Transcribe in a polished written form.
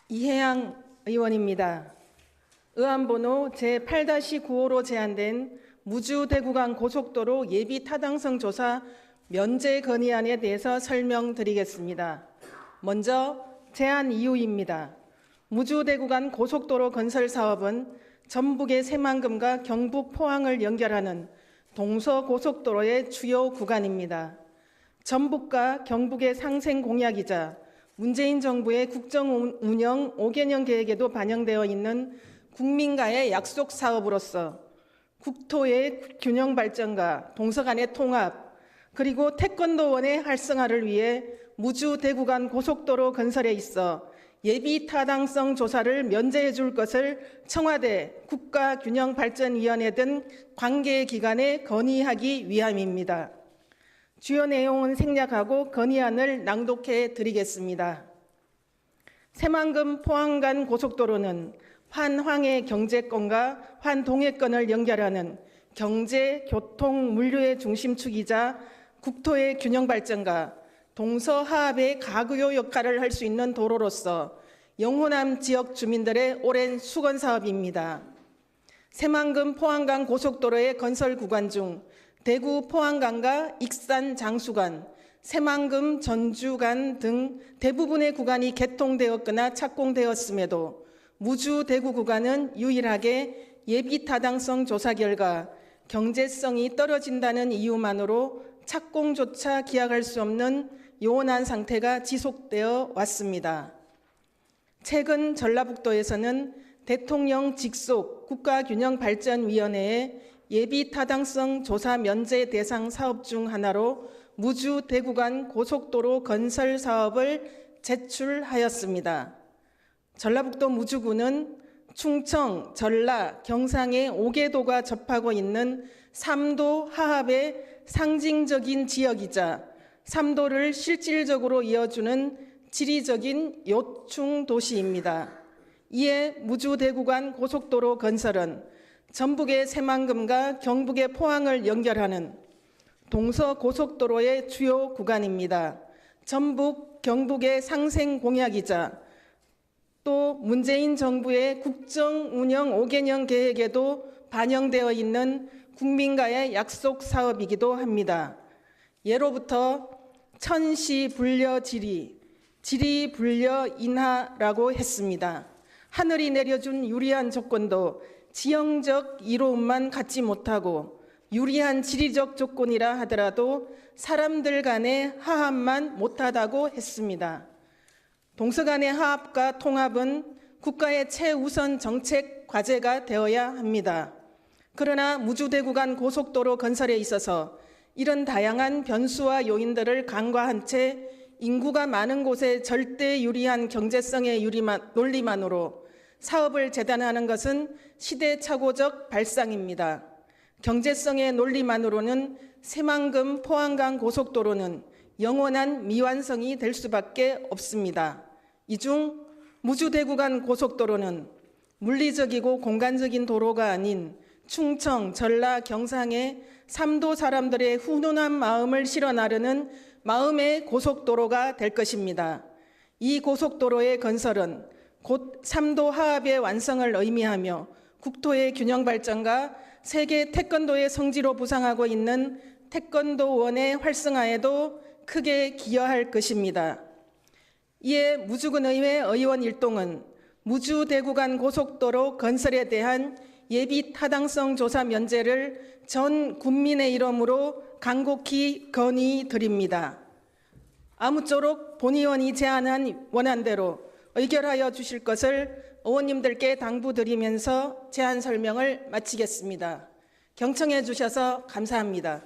이혜양 의원입니다. 의안번호 제8-9호로 제안된 무주대구간 고속도로 예비 타당성 조사 면제 건의안에 대해서 설명드리겠습니다. 먼저 제안 이유입니다. 무주대구간 고속도로 건설 사업은 전북의 새만금과 경북 포항을 연결하는 동서고속도로의 주요 구간입니다. 전북과 경북의 상생 공약이자 문재인 정부의 국정운영 5개년 계획에도 반영되어 있는 국민과의 약속 사업으로서 국토의 균형 발전과 동서 간의 통합, 그리고 태권도원의 활성화를 위해 무주대구간 고속도로 건설에 있어 예비 타당성 조사를 면제해 줄 것을 청와대 국가균형발전위원회 등 관계기관에 건의하기 위함입니다. 주요 내용은 생략하고 건의안을 낭독해 드리겠습니다. 새만금 포항 간 고속도로는 환황해 경제권과 환동해권을 연결하는 경제, 교통, 물류의 중심축이자 국토의 균형 발전과 동서화합의 가구요 역할을 할 수 있는 도로로서 영호남 지역 주민들의 오랜 수건 사업입니다. 새만금 포항간 고속도로의 건설 구간 중 대구 포항간과 익산 장수간, 새만금 전주간 등 대부분의 구간이 개통되었거나 착공되었음에도 무주 대구 구간은 유일하게 예비 타당성 조사 결과 경제성이 떨어진다는 이유만으로 착공조차 기약할 수 없는 요원한 상태가 지속되어 왔습니다. 최근 전라북도에서는 대통령 직속 국가균형발전위원회의 예비 타당성 조사 면제 대상 사업 중 하나로 무주 대구간 고속도로 건설 사업을 제출하였습니다. 전라북도 무주구는 충청, 전라, 경상의 5개 도가 접하고 있는 3도 하합의 상징적인 지역이자 3도를 실질적으로 이어주는 지리적인 요충 도시입니다. 이에 무주 대구간 고속도로 건설은 전북의 새만금과 경북의 포항을 연결하는 동서고속도로의 주요 구간입니다. 전북, 경북의 상생 공약이자 또 문재인 정부의 국정운영 5개년 계획에도 반영되어 있는 국민과의 약속 사업이기도 합니다. 예로부터 천시 불려 지리, 지리 불려 인하라고 했습니다. 하늘이 내려준 유리한 조건도 지형적 이로움만 갖지 못하고 유리한 지리적 조건이라 하더라도 사람들 간의 화합만 못하다고 했습니다. 동서 간의 화합과 통합은 국가의 최우선 정책 과제가 되어야 합니다. 그러나 무주대구간 고속도로 건설에 있어서 이런 다양한 변수와 요인들을 간과한 채 인구가 많은 곳에 절대 유리한 경제성의 논리만으로 사업을 재단하는 것은 시대착오적 발상입니다. 경제성의 논리만으로는 새만금 포항간 고속도로는 영원한 미완성이 될 수밖에 없습니다. 이 중 무주대구간 고속도로는 물리적이고 공간적인 도로가 아닌 충청, 전라, 경상의 3도 사람들의 훈훈한 마음을 실어 나르는 마음의 고속도로가 될 것입니다. 이 고속도로의 건설은 곧 3도 하합의 완성을 의미하며 국토의 균형 발전과 세계 태권도의 성지로 부상하고 있는 태권도원의 활성화에도 크게 기여할 것입니다. 이에 무주군의회 의원 일동은 무주대구간 고속도로 건설에 대한 예비 타당성 조사 면제를 전 국민의 이름으로 간곡히 건의드립니다. 아무쪼록 본 의원이 제안한 원안대로 의결하여 주실 것을 의원님들께 당부드리면서 제안 설명을 마치겠습니다. 경청해 주셔서 감사합니다.